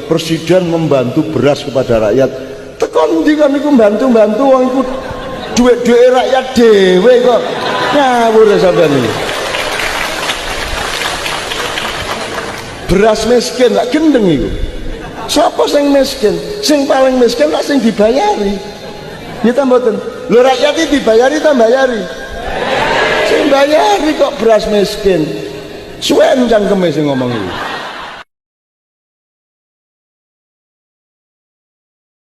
presiden membantu beras kepada rakyat. Tekon ndi kan iku bantu-bantu wong iku duit-duit rakyat dhewe kok. Ngawur sampean iki. Beras miskin lak gendeng iku. Sapa sing miskin? Sing paling miskin lak sing dibayari. Ya ta mboten. Lho rakyat iki dibayari ta mbayari? Sing bayari kok beras miskin. Suwen cangkeme sing ngomong iki.